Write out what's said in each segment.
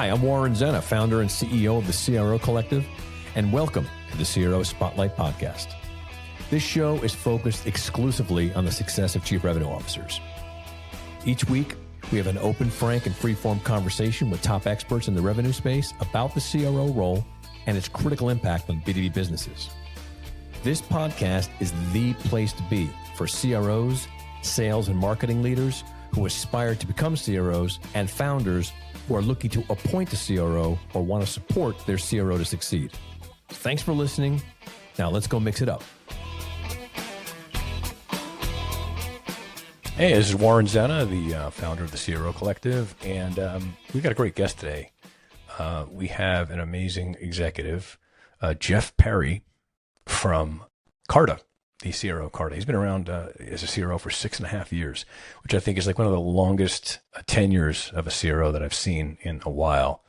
Hi, I'm Warren Zenna, founder and CEO of the CRO Collective, and welcome to the CRO Spotlight podcast. This show is focused exclusively on the success of chief revenue officers. Each week, we have an open, frank, and free-form conversation with top experts in the revenue space about the CRO role and its critical impact on B2B businesses. This podcast is the place to be for CROs, sales and marketing leaders who aspire to become CROs, and founders who are looking to appoint a CRO or want to support their CRO to succeed. Thanks for listening. Now let's go mix it up. Hey, this is Warren Zenna, the founder of the CRO Collective, and we got a great guest today. We have an amazing executive, Jeff Perry from Carta, the CRO Carta. He's been around as a CRO for 6.5 years, which I think is like one of the longest tenures of a CRO that I've seen in a while.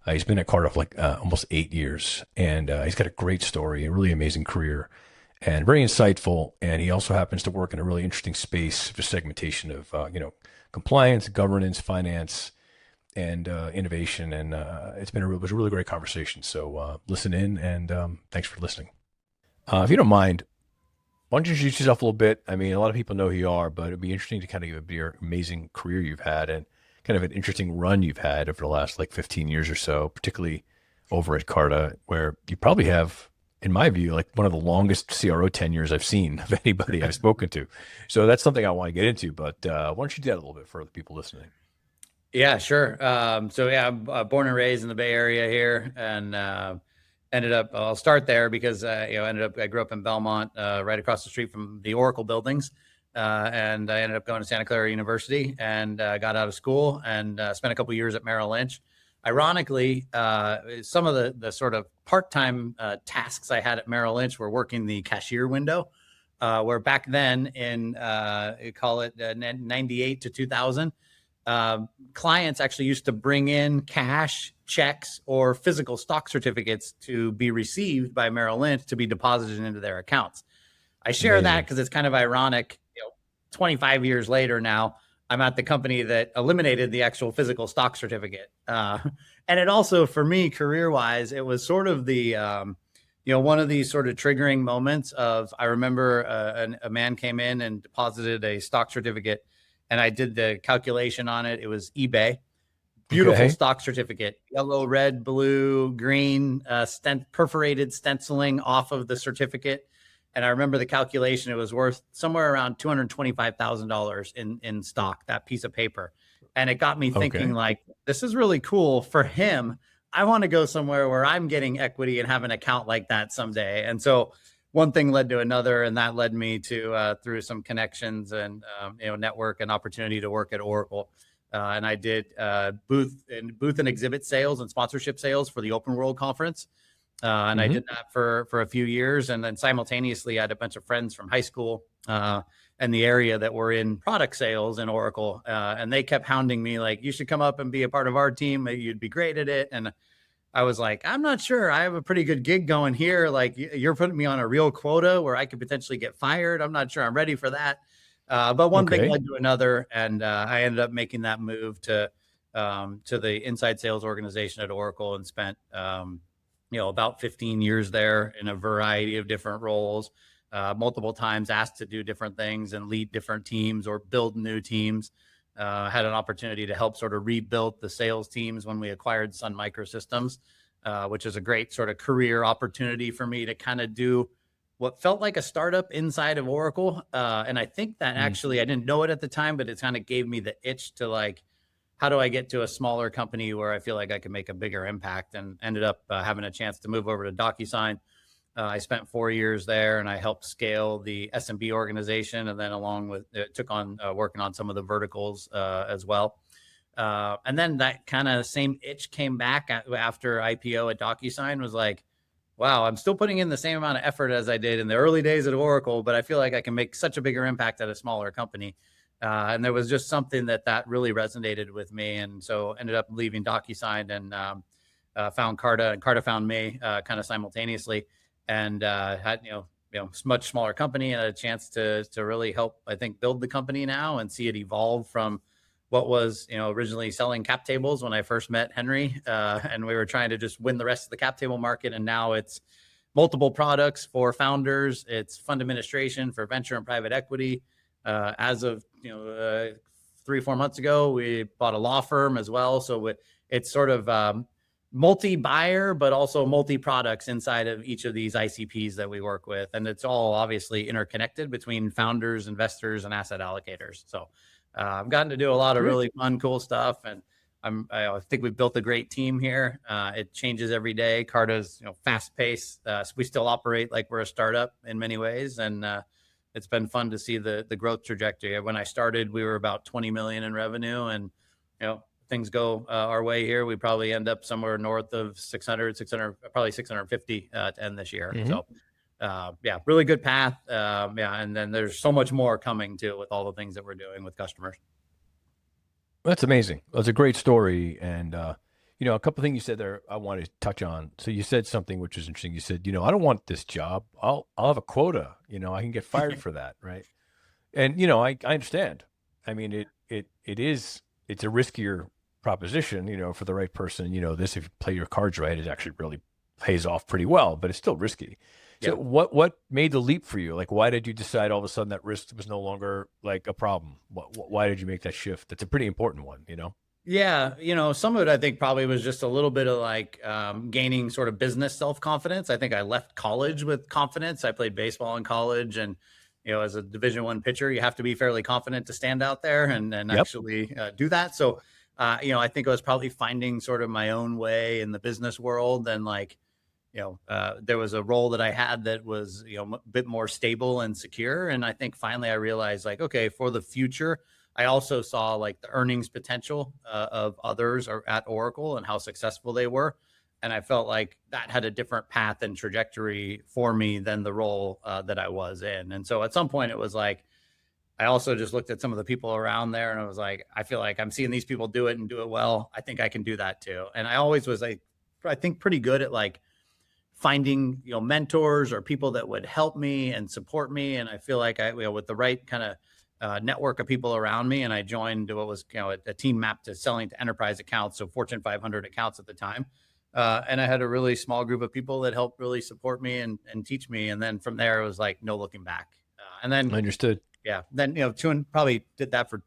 He's been at Carta for like almost 8 years, and he's got a great story, a really amazing career, and very insightful. And he also happens to work in a really interesting space for segmentation of compliance, governance, finance, and innovation. And it was a really great conversation. So listen in, and thanks for listening. If you don't mind, why don't you introduce yourself a little bit? I mean, a lot of people know who you are, but it'd be interesting to kind of give your amazing career you've had and kind of an interesting run you've had over the last like 15 years or so, particularly over at Carta, where you probably have, in my view, like one of the longest CRO tenures I've seen of anybody I've spoken to. So that's something I want to get into, but why don't you do that a little bit for the people listening? Yeah, sure. I'm born and raised in the Bay Area here, and I'll start there because I grew up in Belmont, right across the street from the Oracle buildings, and I ended up going to Santa Clara University and got out of school and spent a couple years at Merrill Lynch. Ironically, some of the sort of part-time tasks I had at Merrill Lynch were working the cashier window, where back then in call it 98 to 2000, clients actually used to bring in cash, checks, or physical stock certificates to be received by Merrill Lynch to be deposited into their accounts. I share that because it's kind of ironic. 25 years later now, I'm at the company that eliminated the actual physical stock certificate. And it also, for me, career-wise, it was sort of the, one of these sort of triggering moments of, I remember a man came in and deposited a stock certificate, and I did the calculation on it. It was eBay. Beautiful stock certificate, yellow, red, blue, green, perforated stenciling off of the certificate. And I remember the calculation, it was worth somewhere around $225,000 in stock, that piece of paper. And it got me thinking, like, this is really cool for him. I want to go somewhere where I'm getting equity and have an account like that someday. And so one thing led to another, and that led me to through some connections and network and opportunity to work at Oracle. And I did booth and exhibit sales and sponsorship sales for the Open World Conference. And I did that for a few years. And then simultaneously, I had a bunch of friends from high school and the area that were in product sales in Oracle. And they kept hounding me like, you should come up and be a part of our team. You'd be great at it. And I was like, I'm not sure. I have a pretty good gig going here. Like, you're putting me on a real quota where I could potentially get fired. I'm not sure I'm ready for that. But one thing led to another, and I ended up making that move to the inside sales organization at Oracle and spent about 15 years there in a variety of different roles, multiple times asked to do different things and lead different teams or build new teams. Had an opportunity to help sort of rebuild the sales teams when we acquired Sun Microsystems, which is a great sort of career opportunity for me to kind of do what felt like a startup inside of Oracle. And I think that actually, I didn't know it at the time, but it kind of gave me the itch to like, how do I get to a smaller company where I feel like I can make a bigger impact, and ended up having a chance to move over to DocuSign. I spent 4 years there, and I helped scale the SMB organization. And then along with it, took on working on some of the verticals as well. And then that kind of same itch came back after IPO at DocuSign. Was like, wow, I'm still putting in the same amount of effort as I did in the early days at Oracle, but I feel like I can make such a bigger impact at a smaller company. And there was just something that really resonated with me. And so ended up leaving DocuSign and found Carta, and Carta found me kind of simultaneously, and had, much smaller company, and had a chance to really help, I think, build the company now and see it evolve from what was, originally selling cap tables when I first met Henry, and we were trying to just win the rest of the cap table market. And now it's multiple products for founders. It's fund administration for venture and private equity. As of 3 or 4 months ago, we bought a law firm as well. So it's sort of multi-buyer, but also multi-products inside of each of these ICPs that we work with. And it's all obviously interconnected between founders, investors, and asset allocators. So I've gotten to do a lot of really fun, cool stuff. And I think we've built a great team here. It changes every day. Carta's fast paced. So we still operate like we're a startup in many ways. And it's been fun to see the growth trajectory. When I started, we were about 20 million in revenue, and things go our way here, we probably end up somewhere north of 600, probably 650 to end this year. Mm-hmm. So really good path. And then there's so much more coming too with all the things that we're doing with customers. That's amazing. That's a great story. And, a couple of things you said there I want to touch on. So you said something which was interesting. You said, I don't want this job. I'll have a quota. I can get fired for that, right? And, I understand. I mean, it's a riskier proposition, for the right person. This, if you play your cards right, it actually really pays off pretty well, but it's still risky. So what made the leap for you? Like, why did you decide all of a sudden that risk was no longer like a problem? Why did you make that shift? That's a pretty important one, Yeah. Some of it, I think, probably was just a little bit of like gaining sort of business self-confidence. I think I left college with confidence. I played baseball in college, and, as a Division I pitcher, you have to be fairly confident to stand out there and actually do that. So, I think I was probably finding sort of my own way in the business world, and like, there was a role that I had that was, a bit more stable and secure. And I think finally I realized, like, okay, for the future, I also saw like the earnings potential of others at Oracle and how successful they were. And I felt like that had a different path and trajectory for me than the role that I was in. And so at some point it was like, I also just looked at some of the people around there, and I was like, I feel like I'm seeing these people do it and do it well. I think I can do that too. And I always was like, I think pretty good at like finding, mentors or people that would help me and support me. And I feel like with the right kind of network of people around me, and I joined what was, a team mapped to selling to enterprise accounts. So Fortune 500 accounts at the time. And I had a really small group of people that helped really support me and teach me. And then from there, it was like, no looking back. And then understood. Yeah. Then, probably did that for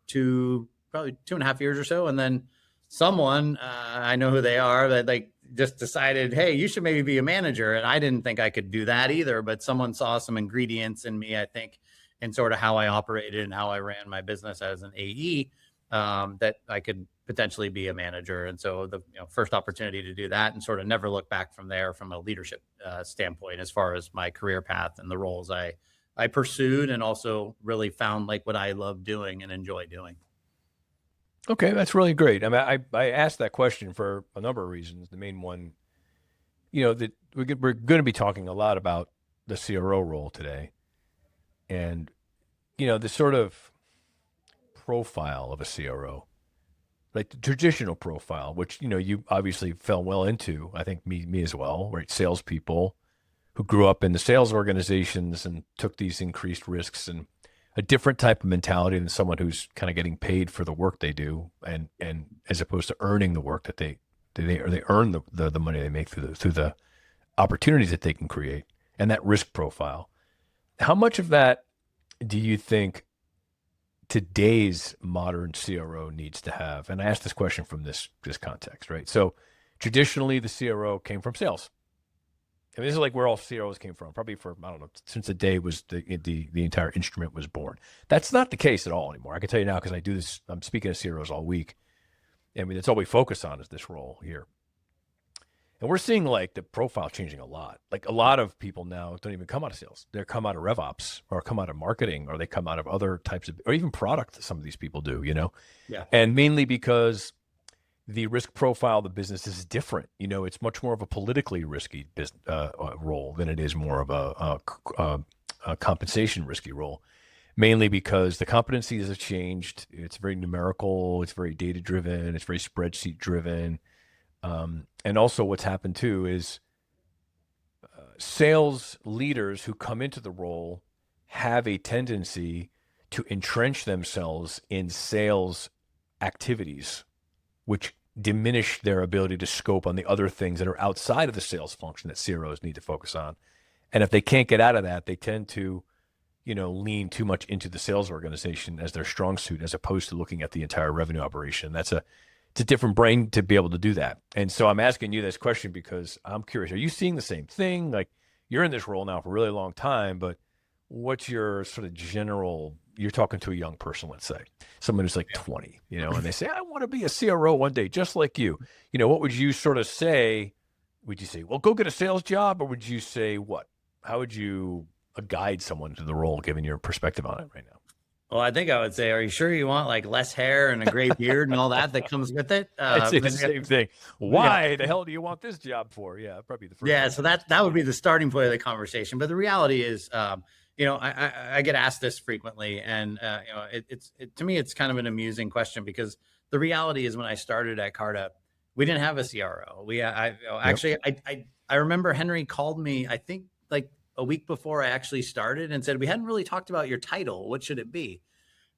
probably 2.5 years or so. And then someone, I know who they are, that like just decided, hey, you should maybe be a manager. And I didn't think I could do that either, but someone saw some ingredients in me, I think, in sort of how I operated and how I ran my business as an AE, that I could potentially be a manager. And so the first opportunity to do that, and sort of never look back from there from a leadership standpoint, as far as my career path and the roles I pursued, and also really found like what I love doing and enjoy doing. Okay, that's really great. I mean, I asked that question for a number of reasons. The main one, that we're going to be talking a lot about the CRO role today, and the sort of profile of a CRO, like the traditional profile, which you obviously fell well into. I think me as well, right? Salespeople who grew up in the sales organizations and took these increased risks, and a different type of mentality than someone who's kind of getting paid for the work they do, and as opposed to earning the work that they earn the money they make through the opportunities that they can create, and that risk profile. How much of that do you think today's modern CRO needs to have? And I asked this question from this context, right? So traditionally the CRO came from sales. I mean, this is like where all CROs came from, probably for, I don't know, since the day was the entire instrument was born. That's not the case at all anymore. I can tell you now, because I do this, I'm speaking to CROs all week. I mean, that's all we focus on is this role here. And we're seeing like the profile changing a lot. Like a lot of people now don't even come out of sales. They come out of RevOps, or come out of marketing, or they come out of other types of, or even product. Some of these people do, Yeah. And mainly because the risk profile of the business is different. It's much more of a politically risky role than it is more of a compensation risky role, mainly because the competencies have changed. It's very numerical. It's very data driven. It's very spreadsheet driven. And also what's happened too is sales leaders who come into the role have a tendency to entrench themselves in sales activities, which diminish their ability to scope on the other things that are outside of the sales function that CROs need to focus on. And if they can't get out of that, they tend to, lean too much into the sales organization as their strong suit, as opposed to looking at the entire revenue operation. It's a different brain to be able to do that. And so I'm asking you this question because I'm curious, are you seeing the same thing? Like, you're in this role now for a really long time, but what's your sort of general, you're talking to a young person, let's say, someone who's like 20, and they say, I want to be a CRO one day, just like you. What would you sort of say? Would you say, well, go get a sales job? Or would you say what? How would you guide someone to the role, given your perspective on it right now? Well, I think I would say, are you sure you want like less hair and a gray beard and all that comes with it? I'd say the same thing. Why the hell do you want this job for? Yeah, probably the first. Yeah, so that would be the starting point of the conversation. But the reality is, I get asked this frequently, and to me, it's kind of an amusing question, because the reality is, when I started at Carta, we didn't have a CRO. I remember Henry called me, I think like a week before I actually started, and said, we hadn't really talked about your title. What should it be?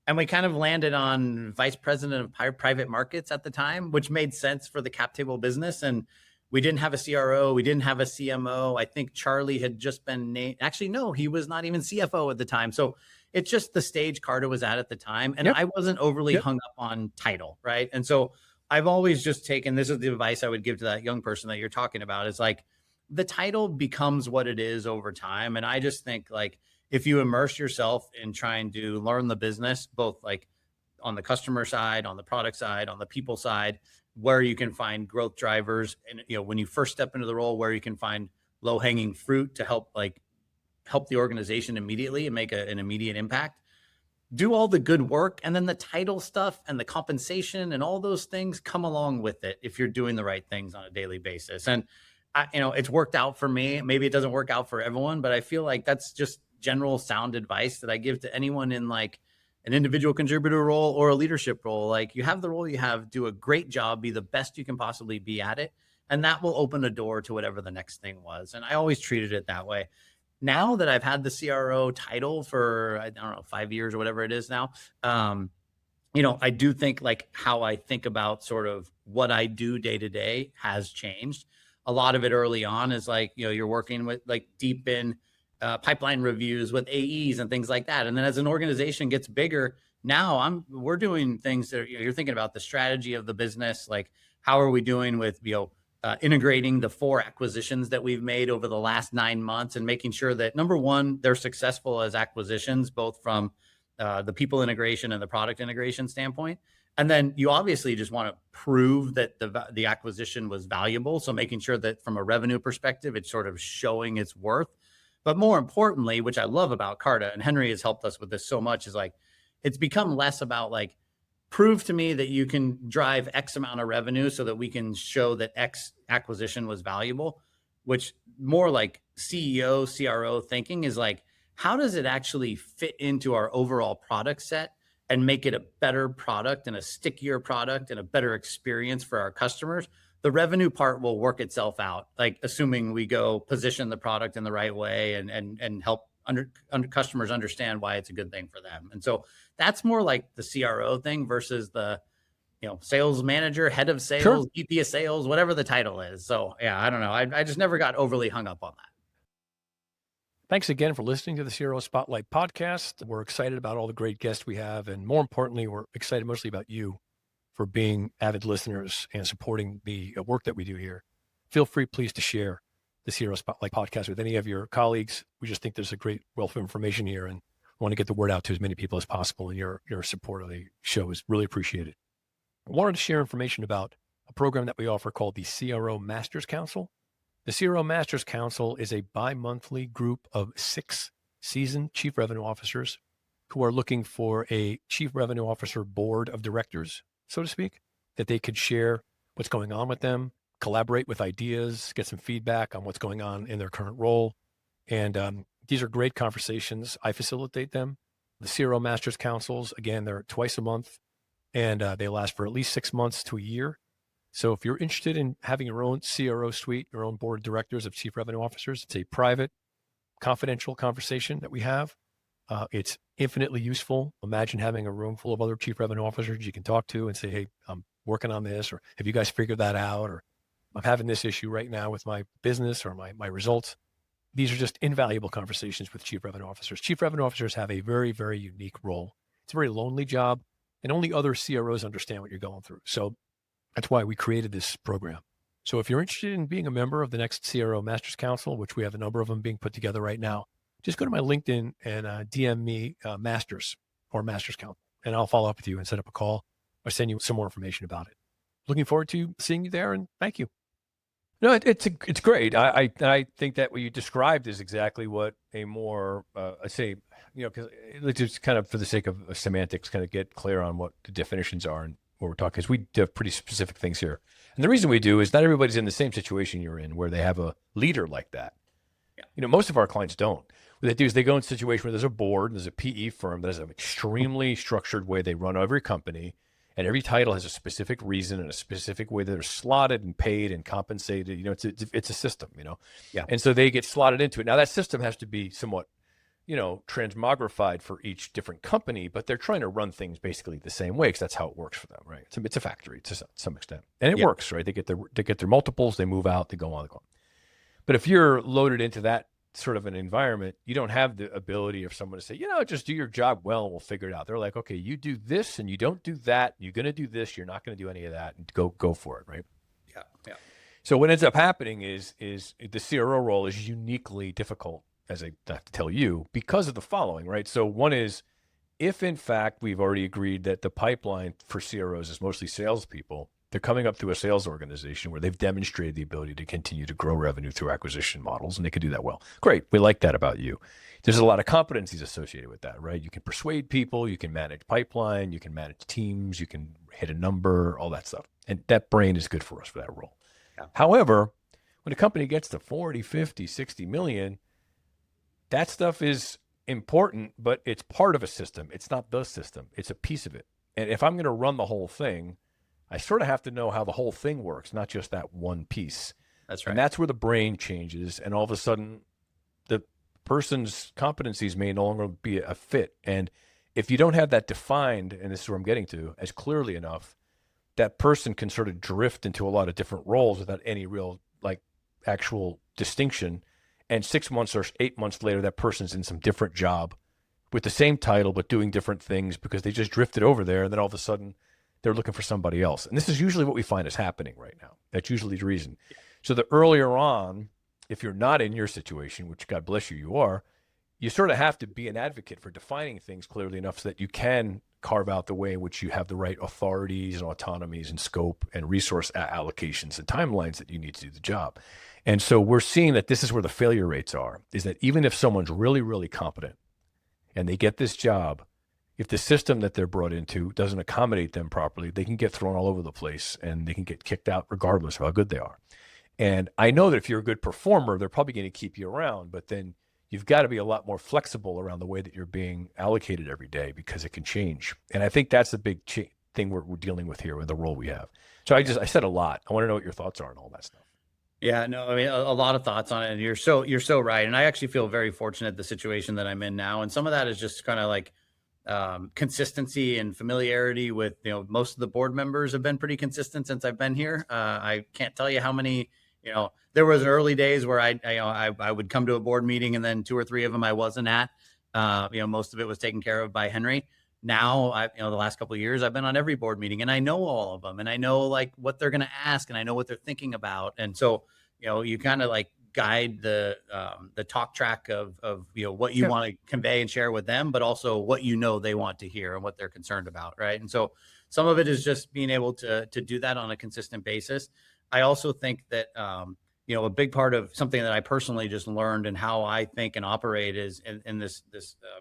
And we kind of landed on vice president of private markets at the time, which made sense for the cap table business. And we didn't have a CRO. We didn't have a CMO. I think Charlie had just been named. Actually, no, he was not even CFO at the time. So it's just the stage Carta was at the time. And I wasn't overly hung up on title, right? And so I've always just taken, this is the advice I would give to that young person that you're talking about, is like, the title becomes what it is over time. And I just think, like, if you immerse yourself in trying to learn the business, both like on the customer side, on the product side, on the people side, where you can find growth drivers, and when you first step into the role, where you can find low-hanging fruit to help the organization immediately and make an immediate impact, do all the good work, and then the title stuff and the compensation and all those things come along with it if you're doing the right things on a daily basis. And it's worked out for me. Maybe it doesn't work out for everyone, but I feel like that's just general sound advice that I give to anyone in like an individual contributor role or a leadership role. Like, you have the role you have, do a great job, be the best you can possibly be at it. And that will open a door to whatever the next thing was. And I always treated it that way. Now that I've had the CRO title for, I don't know, 5 years or whatever it is now, I do think like how I think about sort of what I do day to day has changed. A lot of it early on is like, you're working with like deep in pipeline reviews with AEs and things like that. And then as an organization gets bigger, now we're doing things that you're thinking about the strategy of the business. Like, how are we doing with, integrating the 4 acquisitions that we've made over the last 9 months, and making sure that, number one, they're successful as acquisitions, both from the people integration and the product integration standpoint. And then you obviously just want to prove that the acquisition was valuable. So making sure that from a revenue perspective, it's sort of showing its worth. But more importantly, which I love about Carta, and Henry has helped us with this so much, is like, it's become less about like, prove to me that you can drive X amount of revenue so that we can show that X acquisition was valuable, which more like CEO, CRO thinking is like, how does it actually fit into our overall product set and make it a better product and a stickier product and a better experience for our customers? The revenue part will work itself out, like assuming we go position the product in the right way and help customers understand why it's a good thing for them. And so that's more like the CRO thing versus the, sales manager, head of sales, sure, VP of sales, whatever the title is. So yeah, I don't know. I just never got overly hung up on that. Thanks again for listening to the CRO Spotlight podcast. We're excited about all the great guests we have. And more importantly, we're excited mostly about you for being avid listeners and supporting the work that we do here. Feel free, please, to share the CRO Spotlight podcast with any of your colleagues. We just think there's a great wealth of information here and want to get the word out to as many people as possible. And your support of the show is really appreciated. I wanted to share information about a program that we offer called the CRO Masters Council. The CRO Masters Council is a bi-monthly group of 6 seasoned chief revenue officers who are looking for a chief revenue officer board of directors, so to speak, that they could share what's going on with them, collaborate with ideas, get some feedback on what's going on in their current role. And these are great conversations. I facilitate them. The CRO Masters Councils, again, they're twice a month, and they last for at least 6 months to a year. So if you're interested in having your own CRO suite, your own board of directors of chief revenue officers, it's a private, confidential conversation that we have. It's infinitely useful. Imagine having a room full of other chief revenue officers you can talk to and say, hey, I'm working on this, or have you guys figured that out? Or I'm having this issue right now with my business or my results. These are just invaluable conversations with chief revenue officers. Chief revenue officers have a very, very unique role. It's a very lonely job, and only other CROs understand what you're going through. So that's why we created this program. So if you're interested in being a member of the next CRO Masters Council, which we have a number of them being put together right now, just go to my LinkedIn and DM me Masters or Masters Council, and I'll follow up with you and set up a call or send you some more information about it. Looking forward to seeing you there, and thank you. No, it's great. I think that what you described is exactly what a more I say, because let's just kind of for the sake of semantics, kind of get clear on what the definitions are and what we're talking. Because we have pretty specific things here, and the reason we do is not everybody's in the same situation you're in, where they have a leader like that. Yeah. Most of our clients don't. What they do is they go in a situation where there's a board, and there's a PE firm that has an extremely structured way they run every company. And every title has a specific reason and a specific way that they're slotted and paid and compensated. It's a system, Yeah. And so they get slotted into it. Now that system has to be somewhat, transmogrified for each different company, but they're trying to run things basically the same way because that's how it works for them, right? It's a factory to some extent, and it works, right? They get their multiples, they move out, they go on. But if you're loaded into that sort of an environment, you don't have the ability of someone to say, just do your job well and we'll figure it out. They're like, okay, you do this and you don't do that. You're going to do this. You're not going to do any of that, and go for it. Right. Yeah. Yeah. So what ends up happening is the CRO role is uniquely difficult, as I have to tell you, because of the following, right? So one is, if in fact we've already agreed that the pipeline for CROs is mostly salespeople, they're coming up through a sales organization where they've demonstrated the ability to continue to grow revenue through acquisition models, and they can do that well. Great. We like that about you. There's a lot of competencies associated with that, right? You can persuade people, you can manage pipeline, you can manage teams, you can hit a number, all that stuff. And that brain is good for us for that role. Yeah. However, when a company gets to 40, 50, 60 million, that stuff is important, but it's part of a system. It's not the system. It's a piece of it. And if I'm going to run the whole thing, I sort of have to know how the whole thing works, not just that one piece. That's right. And that's where the brain changes. And all of a sudden, the person's competencies may no longer be a fit. And if you don't have that defined, and this is where I'm getting to, as clearly enough, that person can sort of drift into a lot of different roles without any real, actual distinction. And 6 months or 8 months later, that person's in some different job with the same title, but doing different things because they just drifted over there. And then all of a sudden, they're looking for somebody else. And this is usually what we find is happening right now. That's usually the reason. So the earlier on, if you're not in your situation, which God bless you, you are, you sort of have to be an advocate for defining things clearly enough so that you can carve out the way in which you have the right authorities and autonomies and scope and resource allocations and timelines that you need to do the job. And so we're seeing that this is where the failure rates are, is that even if someone's really, really competent and they get this job, if the system that they're brought into doesn't accommodate them properly, they can get thrown all over the place and they can get kicked out regardless of how good they are. And I know that if you're a good performer, they're probably going to keep you around, but then you've got to be a lot more flexible around the way that you're being allocated every day because it can change. And I think that's the big thing we're dealing with here with the role we have. So I said a lot. I want to know what your thoughts are on all that stuff. Yeah, no, I mean, a lot of thoughts on it. And you're so right. And I actually feel very fortunate the situation that I'm in now. And some of that is just kind of like, consistency and familiarity with, most of the board members have been pretty consistent since I've been here. I can't tell you how many, there was early days where I would come to a board meeting and then 2 or 3 of them I wasn't at. Most of it was taken care of by Henry. Now, the last couple of years, I've been on every board meeting and I know all of them and I know what they're going to ask and I know what they're thinking about. And so, you kind of guide the talk track of what you want to convey and share with them, but also what they want to hear and what they're concerned about, right? And so some of it is just being able to do that on a consistent basis. I also think that a big part of something that I personally just learned and how I think and operate is in this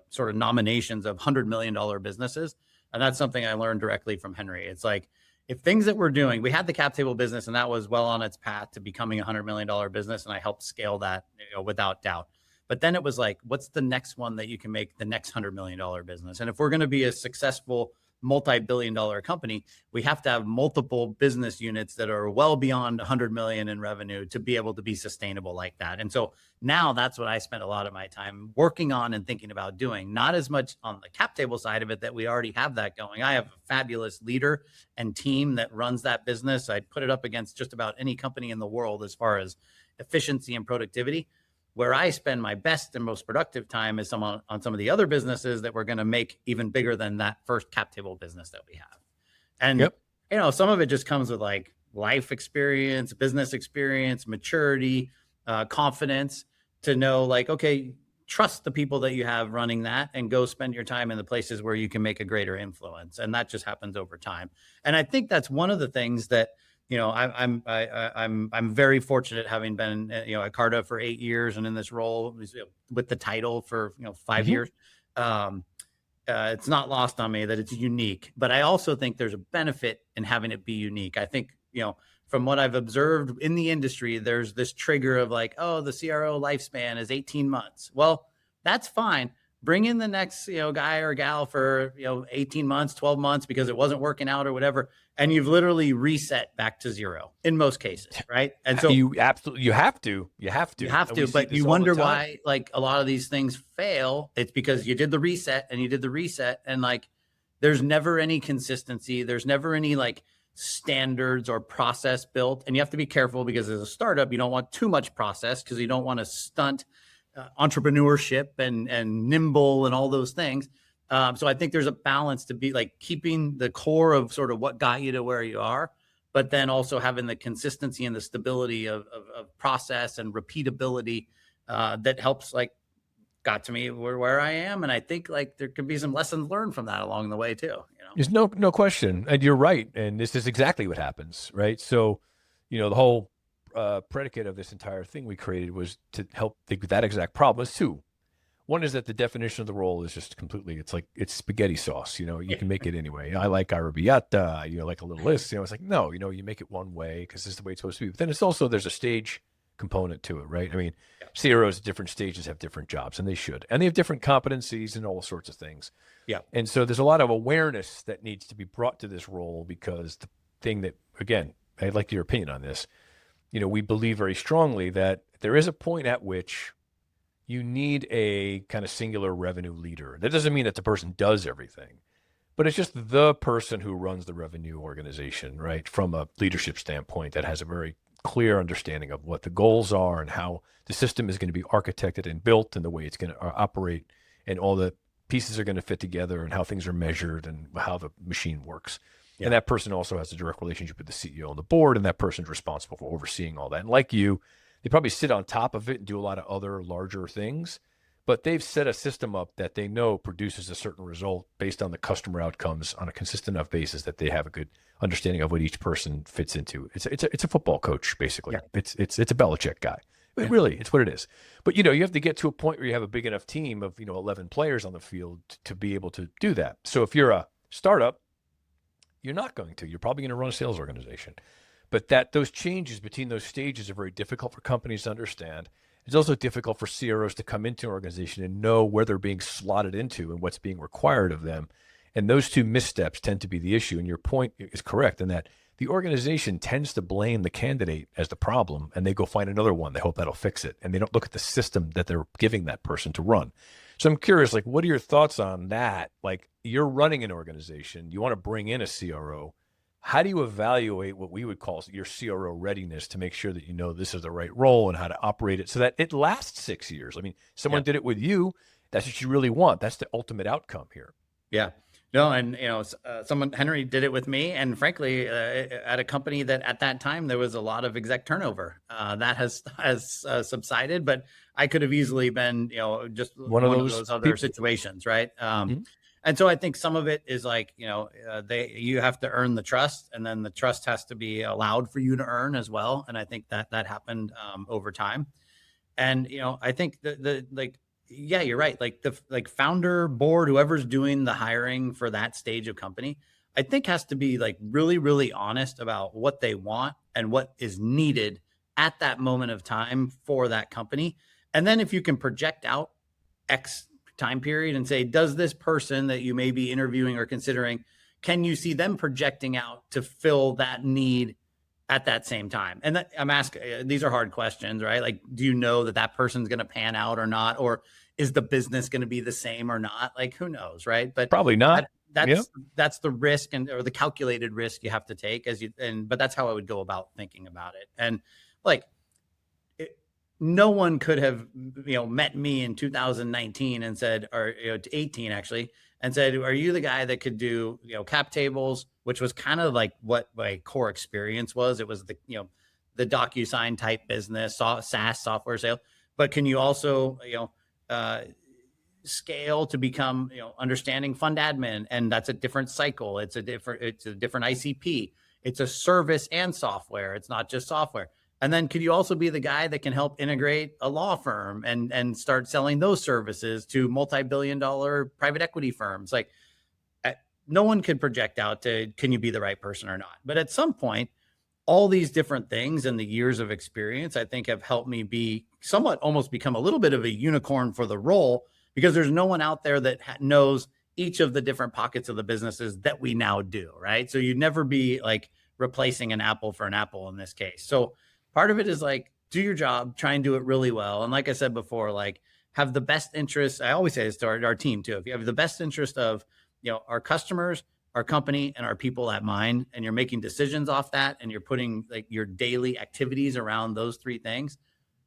sort of nominations of $100 million businesses, and that's something I learned directly from Henry. It's like, if things that we're doing, we had the cap table business and that was well on its path to becoming a $100 million business. And I helped scale that without doubt. But then it was like, what's the next one that you can make the next $100 million business? And if we're going to be a successful multi-billion-dollar company, we have to have multiple business units that are well beyond 100 million in revenue to be able to be sustainable like that. And so now that's what I spend a lot of my time working on and thinking about doing. Not as much on the cap table side of it, that we already have that going. I have a fabulous leader and team that runs that business. I'd put it up against just about any company in the world as far as efficiency and productivity. Where I spend my best and most productive time is on some of the other businesses that we're going to make even bigger than that first cap table business that we have. And, you know, some of it just comes with like life experience, business experience, maturity, confidence to know like, okay, trust the people that you have running that and go spend your time in the places where you can make a greater influence. And that just happens over time. And I think that's one of the things that, you know, I'm very fortunate having been, you know, at Carta for 8 years and in this role with the title for, you know, 5 years. It's not lost on me that it's unique, but I also think there's a benefit in having it be unique. I think, you know, from what I've observed in the industry, there's this trigger of like, oh, the CRO lifespan is 18 months. Well, that's fine. Bring in the next, you know, guy or gal for, you know, 18 months, 12 months because it wasn't working out or whatever. And you've literally reset back to zero in most cases. Right. And so you have to, but you wonder why like a lot of these things fail. It's because you did the reset and like, there's never any consistency. There's never any like standards or process built. And you have to be careful because as a startup, you don't want too much process because you don't want to stunt entrepreneurship and nimble and all those things. So I think there's a balance to be like keeping the core of sort of what got you to where you are, but then also having the consistency and the stability of process and repeatability that helps like got to me where I am. And I think like there could be some lessons learned from that along the way too. You know? There's no question. And you're right. And this is exactly what happens, right? So, you know, the whole predicate of this entire thing we created was to help think with that exact problem. Is two. One is that the definition of the role is just completely, it's like, it's spaghetti sauce, you know, you can make it anyway. I like arrabbiata, you know, like a little list, you know, it's like, no, you know, you make it one way because this is the way it's supposed to be. But then it's also, there's a stage component to it, right? I mean, CROs at different stages have different jobs and they should, and they have different competencies and all sorts of things. Yeah. And so there's a lot of awareness that needs to be brought to this role because the thing that, again, I'd like your opinion on this. You know, we believe very strongly that there is a point at which you need a kind of singular revenue leader. That doesn't mean that the person does everything, but it's just the person who runs the revenue organization, right? From a leadership standpoint that has a very clear understanding of what the goals are and how the system is going to be architected and built and the way it's going to operate and all the pieces are going to fit together and how things are measured and how the machine works. Yeah. And that person also has a direct relationship with the CEO and the board, and that person's responsible for overseeing all that. And like you, they probably sit on top of it and do a lot of other larger things, but they've set a system up that they know produces a certain result based on the customer outcomes on a consistent enough basis that they have a good understanding of what each person fits into. It's a football coach, basically. Yeah. It's a Belichick guy. Yeah. Really, it's what it is. But, you know, you have to get to a point where you have a big enough team of, you know, 11 players on the field to be able to do that. So if you're a startup, you're not going to. You're probably going to run a sales organization. But those changes between those stages are very difficult for companies to understand. It's also difficult for CROs to come into an organization and know where they're being slotted into and what's being required of them. And those two missteps tend to be the issue. And your point is correct in that the organization tends to blame the candidate as the problem, and they go find another one. They hope that'll fix it. And they don't look at the system that they're giving that person to run. So I'm curious, like, what are your thoughts on that? Like, you're running an organization, you want to bring in a CRO. How do you evaluate what we would call your CRO readiness to make sure that you know this is the right role and how to operate it so that it lasts 6 years? I mean, someone did it with you. That's what you really want. That's the ultimate outcome here. Yeah. No, and you know, Henry did it with me, and frankly, at a company that at that time there was a lot of exec turnover. That has subsided, but I could have easily been, you know, just one of those other situations, right? And so I think some of it is like, you know, you have to earn the trust, and then the trust has to be allowed for you to earn as well. And I think that happened over time. And you know, I think yeah, you're right. Like the founder, board, whoever's doing the hiring for that stage of company, I think has to be like really, really honest about what they want and what is needed at that moment of time for that company. And then if you can project out X time period and say, does this person that you may be interviewing or considering can you see them projecting out to fill that need at that same time? And that, I'm asking, these are hard questions, right? Like, do you know that that person's going to pan out or not? Or is the business going to be the same or not? Like, who knows, right? But Probably not. Yep. that's the risk or the calculated risk you have to take but that's how I would go about thinking about it. And like, no one could have, met me in 2019 and said, or 18 actually, and said, "Are you the guy that could do, cap tables?" Which was kind of like what my core experience was. It was the DocuSign type business, SaaS software sale. But can you also, scale to become, understanding fund admin? And that's a different cycle. It's a different ICP. It's a service and software. It's not just software. And then could you also be the guy that can help integrate a law firm and start selling those services to multi-billion-dollar private equity firms? Like, no one could project out to, can you be the right person or not? But at some point, all these different things and the years of experience, I think, have helped me be somewhat almost become a little bit of a unicorn for the role, because there's no one out there that knows each of the different pockets of the businesses that we now do, right? So you'd never be like replacing an apple for an apple in this case. So part of it is like, do your job, try and do it really well. And like I said before, like, have the best interest. I always say this to our team too. If you have the best interest of, our customers, our company, and our people at mind, and you're making decisions off that, and you're putting like your daily activities around those three things,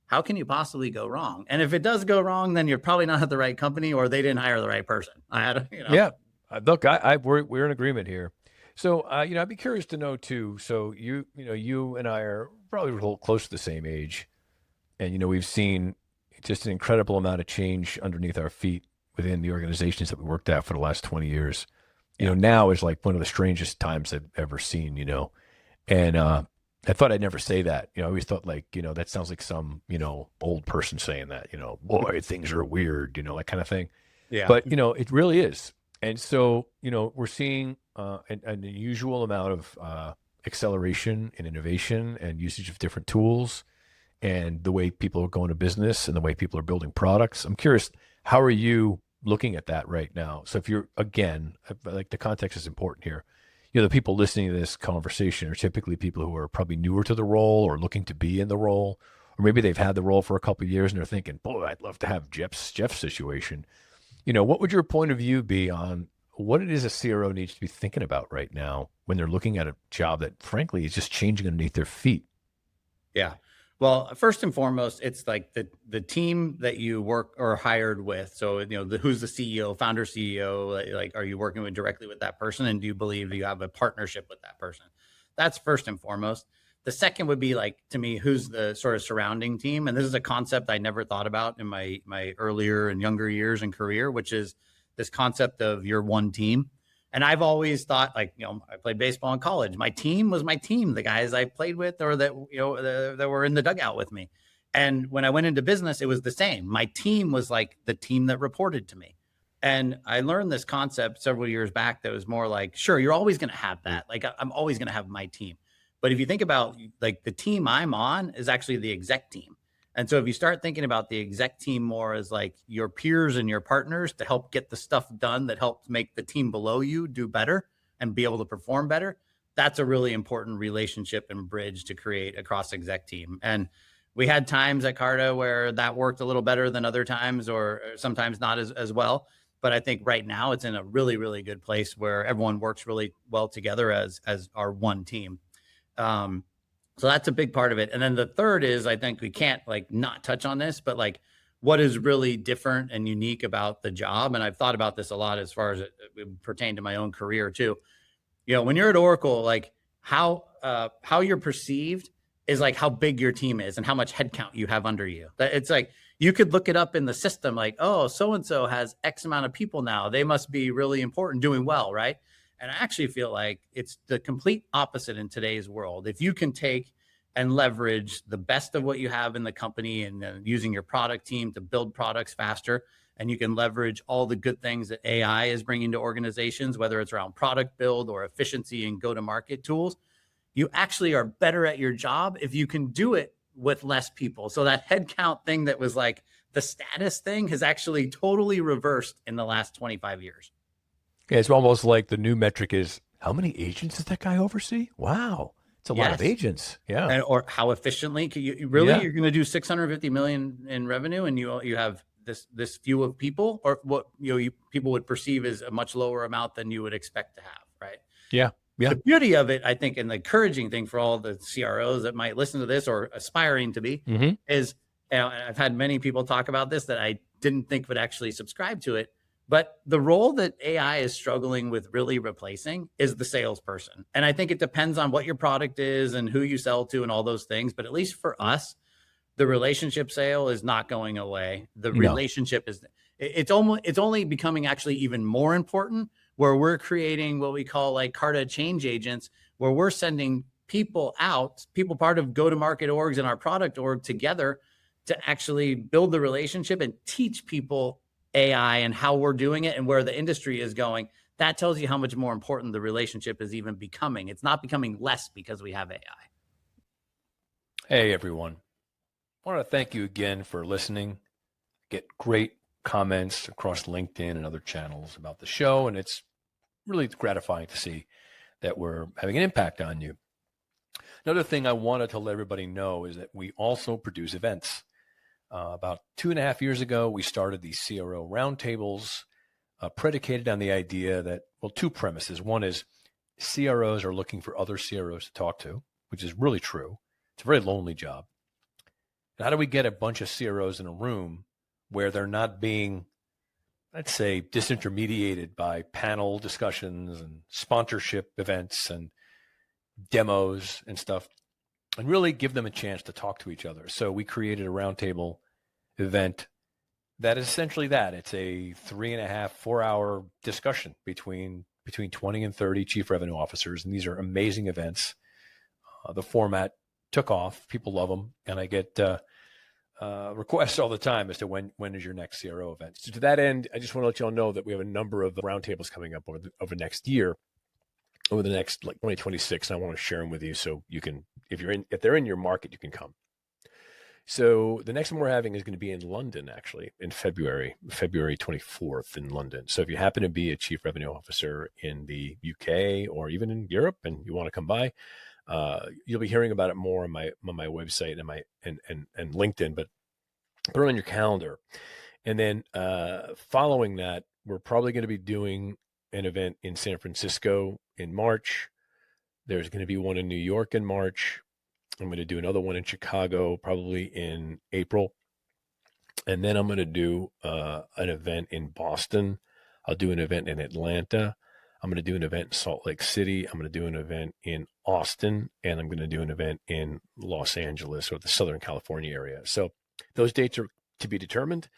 how can you possibly go wrong? And if it does go wrong, then you're probably not at the right company, or they didn't hire the right person. Yeah. Look, we're in agreement here. So, I'd be curious to know too. So you and I are probably a little close to the same age, and we've seen just an incredible amount of change underneath our feet within the organizations that we worked at for the last 20 years. Now is like one of the strangest times I've ever seen. And I thought I'd never say that. I always thought like, that sounds like some old person saying that. Boy, things are weird. That kind of thing. Yeah. But it really is. And so we're seeing an unusual amount of acceleration and innovation and usage of different tools, and the way people are going to business and the way people are building products. I'm curious, how are you looking at that right now? So if you're, again, like, the context is important here. The people listening to this conversation are typically people who are probably newer to the role or looking to be in the role, or maybe they've had the role for a couple of years and they're thinking, boy, I'd love to have Jeff's situation. What would your point of view be on what it is a CRO needs to be thinking about right now when they're looking at a job that, frankly, is just changing underneath their feet? Yeah. Well, first and foremost, it's like the team that you work or hired with. So, who's the CEO, founder CEO, like, are you working directly with that person? And do you believe you have a partnership with that person? That's first and foremost. The second would be, like, to me, who's the sort of surrounding team? And this is a concept I never thought about in my earlier and younger years in career, which is this concept of your one team. And I've always thought, like, I played baseball in college. My team was my team, the guys I played with, or that, that were in the dugout with me. And when I went into business, it was the same. My team was like the team that reported to me. And I learned this concept several years back that was more like, sure, you're always going to have that. Like, I'm always going to have my team. But if you think about, like, the team I'm on is actually the exec team. And so if you start thinking about the exec team more as like your peers and your partners to help get the stuff done that helps make the team below you do better and be able to perform better, that's a really important relationship and bridge to create across exec team. And we had times at Carta where that worked a little better than other times, or sometimes not as well. But I think right now it's in a really, really good place where everyone works really well together as our one team. So that's a big part of it. And then the third is, I think we can't like not touch on this, but like, what is really different and unique about the job? And I've thought about this a lot as far as it pertained to my own career too. When you're at Oracle, like, how you're perceived is like how big your team is and how much headcount you have under you. It's like, you could look it up in the system, like, oh, so-and-so has X amount of people now. They must be really important, doing well, right? And I actually feel like it's the complete opposite in today's world. If you can take and leverage the best of what you have in the company and using your product team to build products faster, and you can leverage all the good things that AI is bringing to organizations, whether it's around product build or efficiency and go-to-market tools, you actually are better at your job if you can do it with less people. So that headcount thing that was like the status thing has actually totally reversed in the last 25 years. Yeah, it's almost like the new metric is How many agents does that guy oversee? Wow. It's a lot of Yes. agents. Yeah. Or how efficiently can you really, Yeah. you're going to do 650 million in revenue and you have this few of people, or what, people would perceive as a much lower amount than you would expect to have. Right. Yeah. Yeah. The beauty of it, I think, and the encouraging thing for all the CROs that might listen to this or aspiring to be, Mm-hmm. is, I've had many people talk about this that I didn't think would actually subscribe to it. But the role that AI is struggling with really replacing is the salesperson. And I think it depends on what your product is and who you sell to and all those things. But at least for us, the relationship sale is not going away. The No. relationship is, it's only becoming actually even more important, where we're creating what we call like Carta change agents, where we're sending people out, people part of go-to-market orgs and our product org together to actually build the relationship and teach people AI and how we're doing it and where the industry is going. That tells you how much more important the relationship is even becoming. It's not becoming less because we have AI. Hey, everyone. I want to thank you again for listening. Get great comments across LinkedIn and other channels about the show, and it's really gratifying to see that we're having an impact on you. Another thing I wanted to let everybody know is that we also produce events. About 2.5 years ago, we started these CRO roundtables, predicated on the idea that, well, two premises. One is CROs are looking for other CROs to talk to, which is really true. It's a very lonely job. And how do we get a bunch of CROs in a room where they're not being, let's say, disintermediated by panel discussions and sponsorship events and demos and stuff, and really give them a chance to talk to each other? So we created a roundtable event that is essentially that. It's a 3.5, 4-hour discussion between 20 and 30 chief revenue officers. And these are amazing events. The format took off. People love them. And I get requests all the time as to when is your next CRO event. So to that end, I just want to let you all know that we have a number of roundtables coming up over next year, over the next, like, 2026. And I want to share them with you so you can, if they're in your market, you can come. So the next one we're having is going to be in London, actually, in February 24th in London. So if you happen to be a chief revenue officer in the UK or even in Europe and you want to come by, you'll be hearing about it more on my website and LinkedIn, but put it on your calendar. And then following that, we're probably going to be doing an event in San Francisco in March. There's going to be one in New York in March. I'm going to do another one in Chicago, probably in April. And then I'm going to do an event in Boston. I'll do an event in Atlanta. I'm going to do an event in Salt Lake City. I'm going to do an event in Austin. And I'm going to do an event in Los Angeles or the Southern California area. So those dates are to be determined,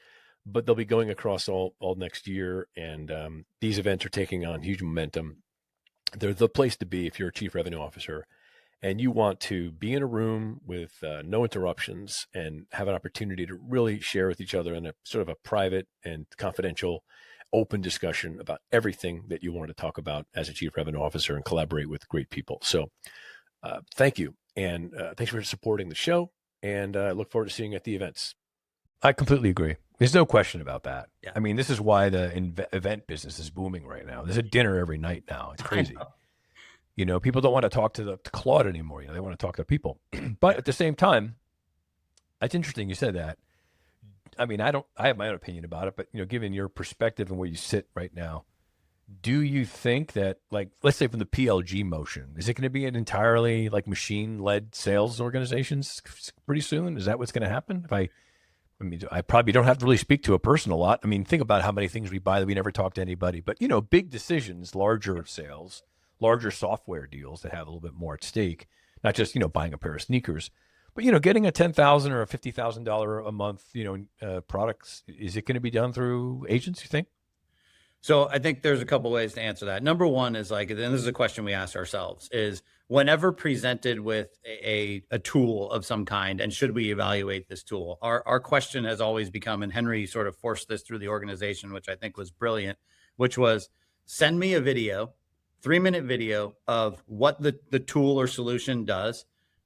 but they'll be going across all next year. And these events are taking on huge momentum. They're the place to be if you're a chief revenue officer and you want to be in a room with no interruptions and have an opportunity to really share with each other in a sort of a private and confidential, open discussion about everything that you want to talk about as a chief revenue officer and collaborate with great people. So thank you. And thanks for supporting the show. And I look forward to seeing you at the events. I completely agree. There's no question about that. Yeah. I mean, this is why the event business is booming right now. There's a dinner every night now. It's crazy. People don't want to talk to Claude anymore. They want to talk to people. But at the same time, it's interesting you said that. I mean, I have my own opinion about it, but given your perspective and where you sit right now, do you think that, like, let's say from the PLG motion, is it going to be an entirely like machine-led sales organizations pretty soon? Is that what's going to happen? I probably don't have to really speak to a person a lot. I mean, think about how many things we buy that we never talk to anybody. But big decisions, larger sales, larger software deals that have a little bit more at stake, not just, buying a pair of sneakers, but, getting a $10,000 or a $50,000 a month, products, is it going to be done through agents, you think? So I think there's a couple ways to answer that. Number one is and this is a question we ask ourselves, is whenever presented with a tool of some kind, and should we evaluate this tool? Our question has always become, and Henry sort of forced this through the organization, which I think was brilliant, which was send me a video, 3-minute video of what the tool or solution does,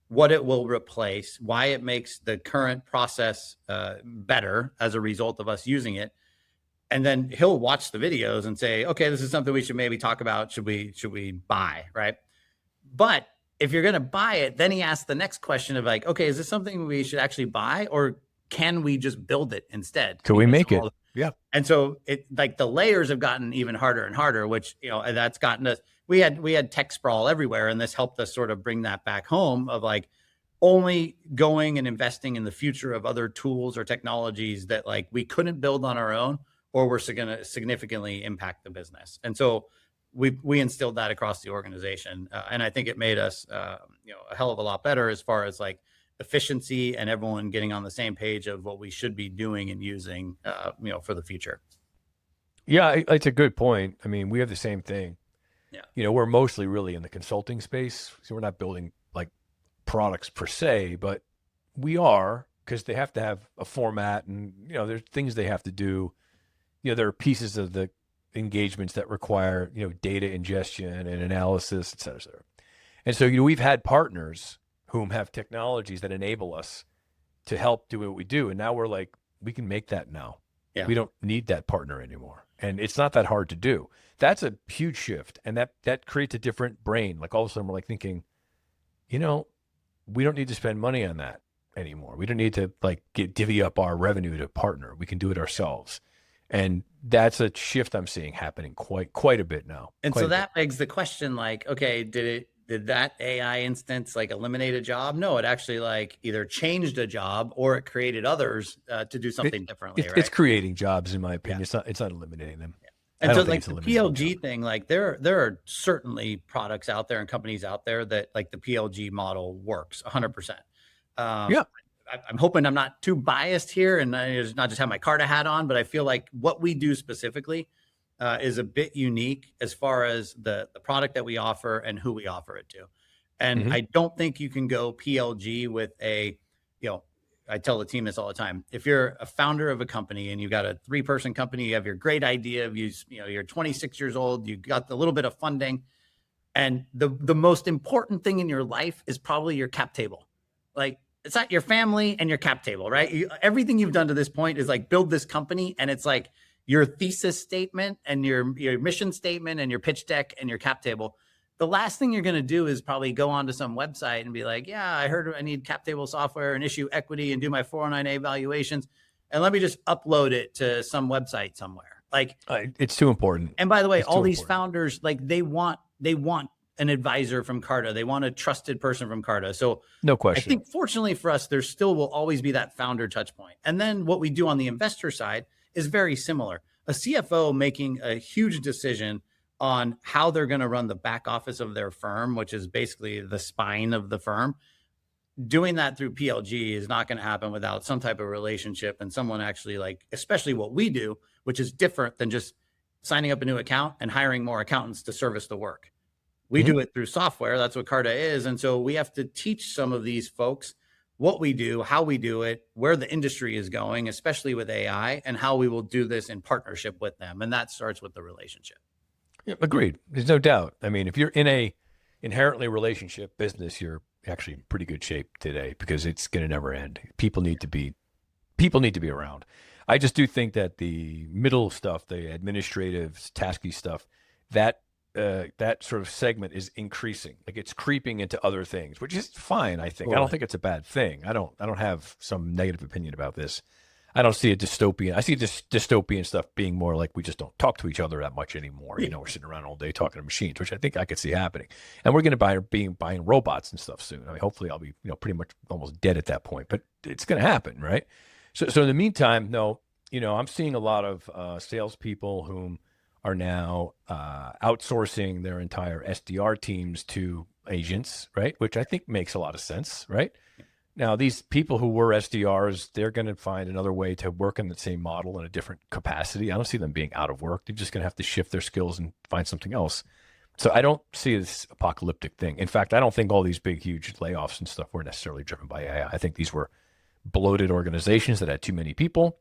what it will replace, why it makes the current process better as a result of us using it. And then he'll watch the videos and say, okay, this is something we should maybe talk about. Should we buy? Right. But if you're going to buy it, then he asks the next question of like, okay, is this something we should actually buy, or can we just build it instead? Can we make it? Yeah. And so it, like, the layers have gotten even harder and harder, which, that's gotten us, we had tech sprawl everywhere. And this helped us sort of bring that back home of like only going and investing in the future of other tools or technologies that like we couldn't build on our own, or we're going to significantly impact the business. And so we instilled that across the organization. And I think it made us, a hell of a lot better as far as like efficiency and everyone getting on the same page of what we should be doing and using, for the future. Yeah, it's a good point. I mean, we have the same thing. Yeah. We're mostly really in the consulting space. So we're not building like products per se, but we are, because they have to have a format and, there's things they have to do. There are pieces of the engagements that require, data ingestion and analysis, et cetera, et cetera. And so, we've had partners whom have technologies that enable us to help do what we do. And now we're like, we can make that now. Yeah. We don't need that partner anymore. And it's not that hard to do. That's a huge shift. And that creates a different brain. Like all of a sudden we're like thinking, we don't need to spend money on that anymore. We don't need to like divvy up our revenue to partner. We can do it ourselves. And that's a shift I'm seeing happening quite a bit now. And so that begs the question, like, okay, did that AI instance like eliminate a job? No, it actually like either changed a job or it created others to do something differently. It's creating jobs, in my opinion. Yeah. It's not eliminating them. Yeah. And so like the PLG thing, like there are certainly products out there and companies out there that like the PLG model works 100%. Yeah. I'm hoping I'm not too biased here and I not just have my Carta hat on, but I feel like what we do specifically is a bit unique as far as the product that we offer and who we offer it to. And I don't think you can go PLG with I tell the team this all the time. If you're a founder of a company and you've got a 3-person company, you have your great idea of you're 26 years old, you got a little bit of funding, and the most important thing in your life is probably your cap table. Like, it's not your family and your cap table, right? Everything you've done to this point is like build this company, and it's like your thesis statement and your mission statement and your pitch deck and your cap table. The last thing you're going to do is probably go onto some website and be like, yeah, I heard I need cap table software and issue equity and do my 409A valuations, and let me just upload it to some website somewhere. Like, it's too important. And by the way, all these founders, like they want an advisor from Carta. They want a trusted person from Carta. So no question. I think fortunately for us, there still will always be that founder touch point. And then what we do on the investor side is very similar. A CFO making a huge decision on how they're going to run the back office of their firm, which is basically the spine of the firm. Doing that through PLG is not going to happen without some type of relationship and someone actually like, especially what we do, which is different than just signing up a new account and hiring more accountants to service the work. We do it through software. That's what Carta is. And so we have to teach some of these folks what we do, how we do it, where the industry is going, especially with AI, and how we will do this in partnership with them. And that starts with the relationship. Yeah, agreed. There's no doubt. I mean, if you're in a inherently relationship business, you're actually in pretty good shape today because it's going to never end. People need to be around. I just do think that the middle stuff, the administrative, tasky stuff, that sort of segment is increasing. Like it's creeping into other things, which is fine. I think. Totally. I don't think it's a bad thing. I don't have some negative opinion about this. I don't see a dystopian. I see this dystopian stuff being more like we just don't talk to each other that much anymore. Yeah. We're sitting around all day talking to machines, which I think I could see happening. And we're going to buying robots and stuff soon. I mean, hopefully I'll be pretty much almost dead at that point, but it's going to happen, right? So in the meantime, no, I'm seeing a lot of salespeople whom are now outsourcing their entire SDR teams to agents, right? Which I think makes a lot of sense, right? Now, these people who were SDRs, they're going to find another way to work in the same model in a different capacity. I don't see them being out of work. They're just going to have to shift their skills and find something else. So I don't see this apocalyptic thing. In fact, I don't think all these big, huge layoffs and stuff were necessarily driven by AI. I think these were bloated organizations that had too many people.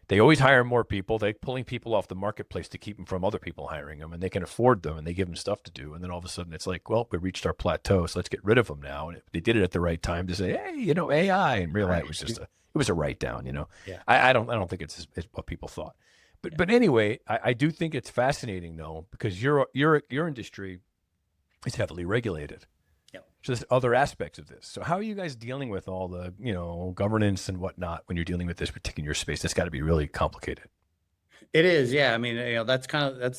They always hire more people. They're pulling people off the marketplace to keep them from other people hiring them, and they can afford them, and they give them stuff to do. And then all of a sudden, it's like, well, we reached our plateau, so let's get rid of them now. And they did it at the right time to say, hey, AI, and realize it was just a write down. Yeah. I don't think it's what people thought. But anyway, I do think it's fascinating though, because your industry is heavily regulated. Yep. So there's other aspects of this. So how are you guys dealing with all the, governance and whatnot when you're dealing with this particular space? That's got to be really complicated. It is, yeah. I mean, that's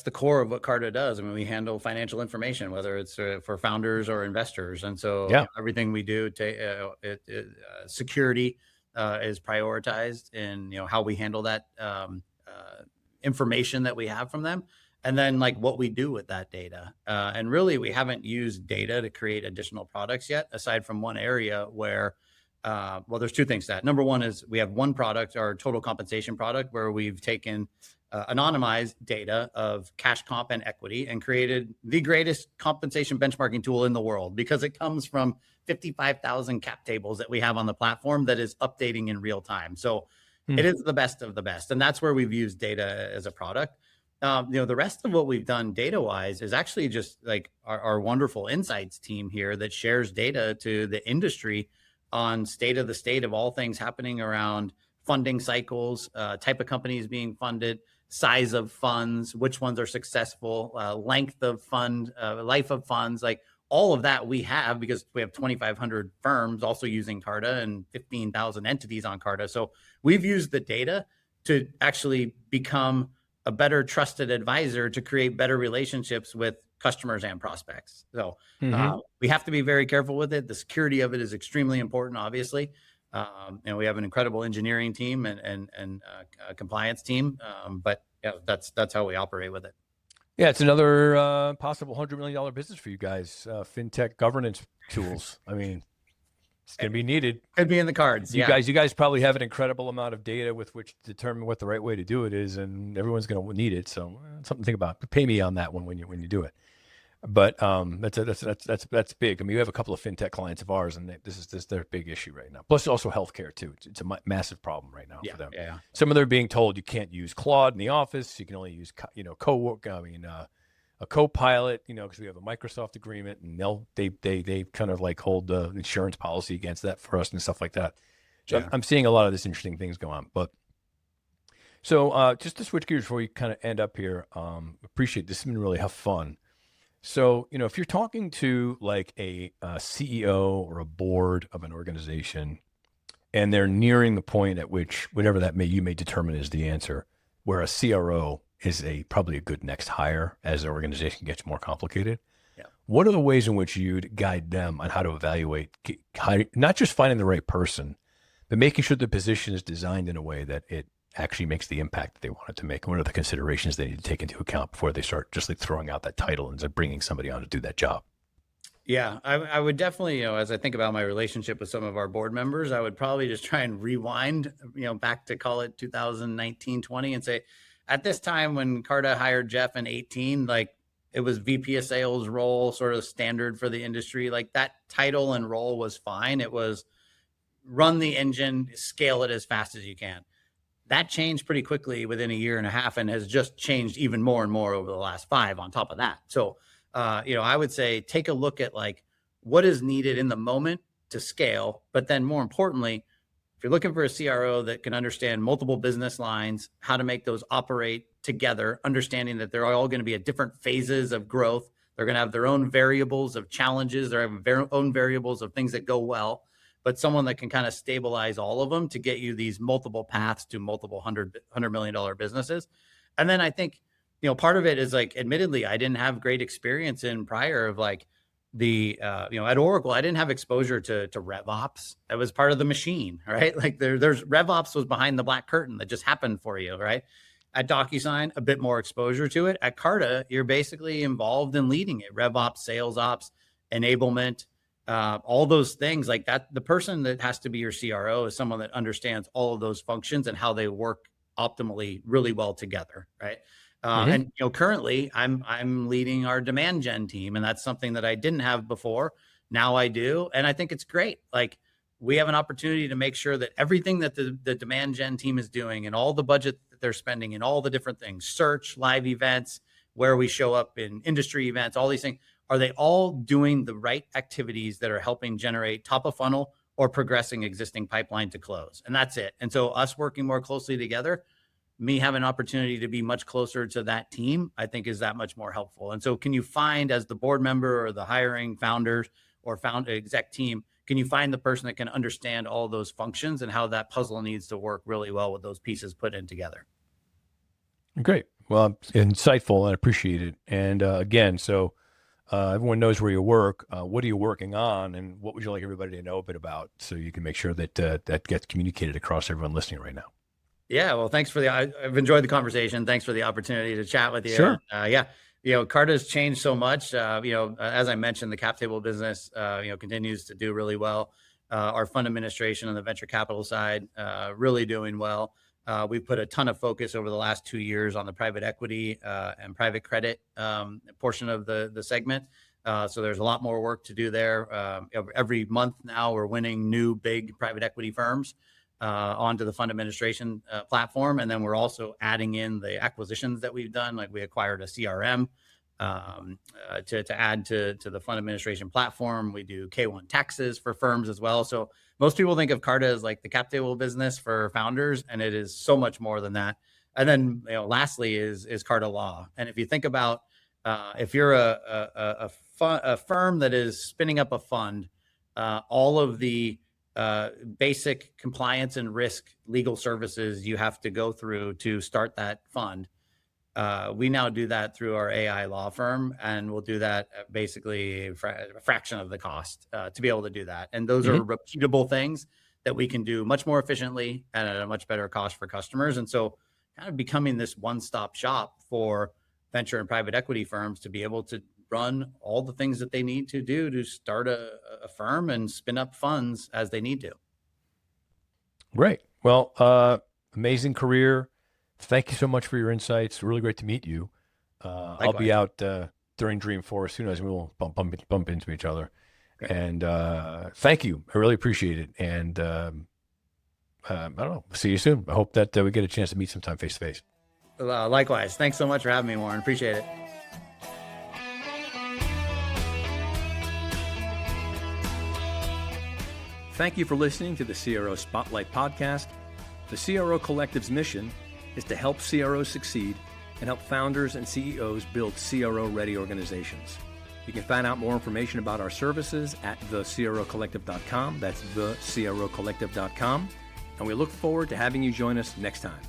the core of what Carta does. I mean, we handle financial information, whether it's for founders or investors, and so Yeah. everything we do, security is prioritized in how we handle that information that we have from them, and then like what we do with that data. And really, we haven't used data to create additional products yet, aside from one area where. Well, there's two things to that. Number one is we have one product, our total compensation product, where we've taken anonymized data of cash comp and equity and created the greatest compensation benchmarking tool in the world, because it comes from 55,000 cap tables that we have on the platform that is updating in real time. So it is the best of the best. And that's where we've used data as a product. The rest of what we've done data wise is actually just like our wonderful insights team here that shares data to the industry on state of all things happening around funding cycles, type of companies being funded, size of funds, which ones are successful, length of fund, life of funds, like all of that we have, because we have 2,500 firms also using Carta and 15,000 entities on Carta. So we've used the data to actually become a better trusted advisor to create better relationships with customers and prospects. So we have to be very careful with it. The security of it is extremely important, obviously. And we have an incredible engineering team and compliance team. But yeah, that's how we operate with it. Yeah, it's another possible $100 million business for you guys. Fintech governance tools. I mean, it's going to be needed. Could be in the cards. You guys probably have an incredible amount of data with which to determine what the right way to do it is, and everyone's going to need it. So something to think about. Pay me on that one when you do it. But that's big. I mean, you have a couple of fintech clients of ours, and this is their big issue right now. Plus, also healthcare too. It's a massive problem right now for them. Yeah. Some of them are being told you can't use Claude in the office. You can only use a co-pilot. Because we have a Microsoft agreement, and they kind of like hold the insurance policy against that for us and stuff like that. So I'm seeing a lot of this interesting things go on. But so just to switch gears before we kind of end up here, appreciate this. Has been really fun. So, if you're talking to like a CEO or a board of an organization, and they're nearing the point at which whatever that you may determine is the answer, where a CRO is probably a good next hire as the organization gets more complicated. Yeah. What are the ways in which you'd guide them on how to evaluate, not just finding the right person, but making sure the position is designed in a way that it actually makes the impact that they want it to make? And what are the considerations they need to take into account before they start just like throwing out that title and bringing somebody on to do that job? Yeah, I would definitely, as I think about my relationship with some of our board members, I would probably just try and rewind, back to call it 2019, 20 and say, at this time when Carta hired Jeff in 18, like it was VP of sales role, sort of standard for the industry. Like that title and role was fine. It was run the engine, scale it as fast as you can. That changed pretty quickly within a year and a half, and has just changed even more and more over the last 5 on top of that. So, I would say take a look at like what is needed in the moment to scale. But then more importantly, if you're looking for a CRO that can understand multiple business lines, how to make those operate together, understanding that they're all going to be at different phases of growth. They're going to have their own variables of challenges. They have their own variables of things that go well. But someone that can kind of stabilize all of them to get you these multiple paths to multiple $100 million businesses. And then I think, part of it is like, admittedly, I didn't have great experience in prior of like the, at Oracle, I didn't have exposure to RevOps. That was part of the machine, right? Like there's RevOps was behind the black curtain that just happened for you, right? At DocuSign, a bit more exposure to it. At Carta, you're basically involved in leading it. RevOps, sales ops, enablement, all those things like that. The person that has to be your CRO is someone that understands all of those functions and how they work optimally really well together. Right. And, currently I'm leading our demand gen team, and that's something that I didn't have before. Now I do. And I think it's great. Like we have an opportunity to make sure that everything that the demand gen team is doing and all the budget that they're spending and all the different things, search, live events, where we show up in industry events, all these things, are they all doing the right activities that are helping generate top of funnel or progressing existing pipeline to close? And that's it. And so us working more closely together me having an opportunity to be much closer to that team, I think is that much more helpful. And so can you find, as the board member or the hiring founders or exec team, can you find the person that can understand all those functions and how that puzzle needs to work really well with those pieces put in together? Great. Well, insightful, and I appreciate it. And again, so everyone knows where you work. What are you working on, and what would you like everybody to know a bit about, so you can make sure that that gets communicated across everyone listening right now? Yeah, well, thanks for I've enjoyed the conversation. Thanks for the opportunity to chat with you. Sure. Yeah, Carta's changed so much. As I mentioned, the cap table business, continues to do really well. Our fund administration on the venture capital side, really doing well. We've put a ton of focus over the last 2 years on the private equity and private credit portion of the segment. So there's a lot more work to do there. Every month now, we're winning new big private equity firms onto the fund administration platform. And then we're also adding in the acquisitions that we've done. Like we acquired a CRM to add to the fund administration platform. We do K1 taxes for firms as well. So most people think of Carta as like the cap table business for founders, and it is so much more than that. And then, lastly is Carta Law. And if you think about if you're a firm that is spinning up a fund, all of the basic compliance and risk legal services you have to go through to start that fund. We now do that through our AI law firm, and we'll do that at basically a fraction of the cost to be able to do that. And those are repeatable things that we can do much more efficiently and at a much better cost for customers. And so kind of becoming this one-stop shop for venture and private equity firms to be able to run all the things that they need to do to start a firm and spin up funds as they need to. Great. Well, amazing career. Thank you so much for your insights. Really great to meet you. I'll be out during Dreamforce. Who knows? We'll bump into each other. Great. And thank you. I really appreciate it. And I don't know. See you soon. I hope that we get a chance to meet sometime face to face. Likewise. Thanks so much for having me, Warren. Appreciate it. Thank you for listening to the CRO Spotlight podcast. The CRO Collective's mission is to help CROs succeed and help founders and CEOs build CRO-ready organizations. You can find out more information about our services at thecrocollective.com. That's thecrocollective.com. And we look forward to having you join us next time.